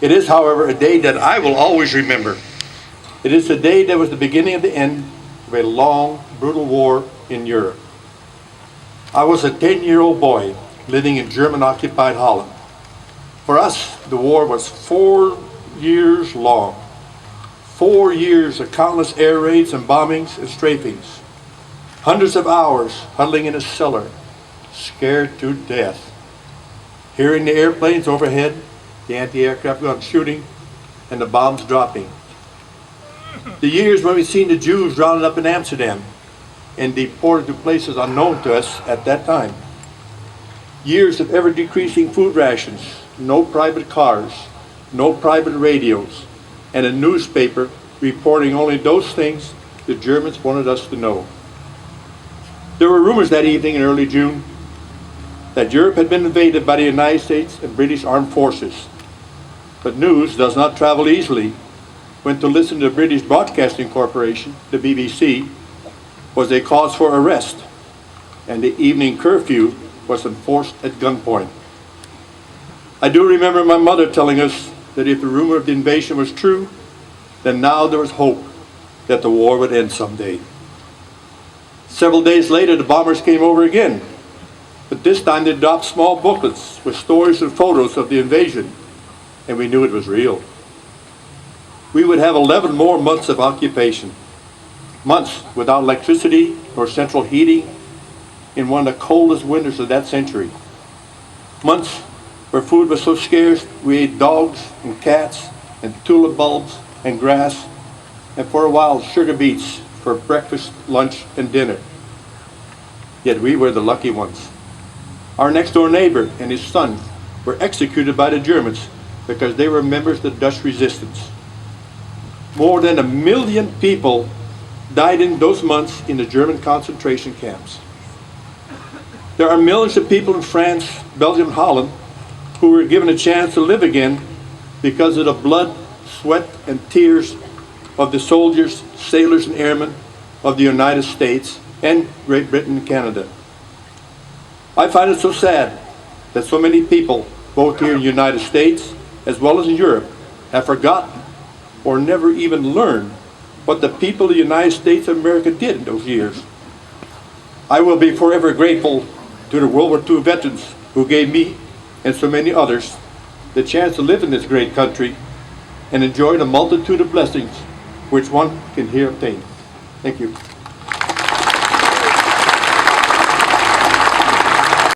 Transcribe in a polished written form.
It is, however, a day that I will always remember. It is the day that was the beginning of the end of a long, brutal war in Europe. I was a 10-year-old boy living in German-occupied Holland. For us, the war was 4 years long. 4 years of countless air raids and bombings and strafings. Hundreds of hours huddling in a cellar, scared to death. Hearing the airplanes overhead, the anti-aircraft guns shooting, and the bombs dropping. The years when we'd seen the Jews rounded up in Amsterdam and deported to places unknown to us at that time. Years of ever-decreasing food rations, no private cars, no private radios, and a newspaper reporting only those things the Germans wanted us to know. There were rumors that evening in early June that Europe had been invaded by the United States and British armed forces. But news does not travel easily when to listen to the British Broadcasting Corporation, the BBC, was a cause for arrest, and the evening curfew was enforced at gunpoint. I do remember my mother telling us that if the rumor of the invasion was true, then now there was hope that the war would end someday. Several days later, the bombers came over again, but this time they dropped small booklets with stories and photos of the invasion, and we knew it was real. We would have 11 more months of occupation, months without electricity or central heating in one of the coldest winters of that century. Months where food was so scarce we ate dogs and cats and tulip bulbs and grass, and for a while sugar beets for breakfast, lunch, and dinner. Yet we were the lucky ones. Our next door neighbor and his son were executed by the Germans because they were members of the Dutch resistance. More than 1 million people died in those months in the German concentration camps. There are millions of people in France, Belgium, and Holland who were given a chance to live again because of the blood, sweat, and tears of the soldiers, sailors, and airmen of the United States and Great Britain and Canada. I find it so sad that so many people, both here in the United States as well as in Europe, have forgotten or never even learned what the people of the United States of America did in those years. I will be forever grateful to the World War II veterans who gave me and so many others the chance to live in this great country and enjoy the multitude of blessings which one can here obtain. Thank you.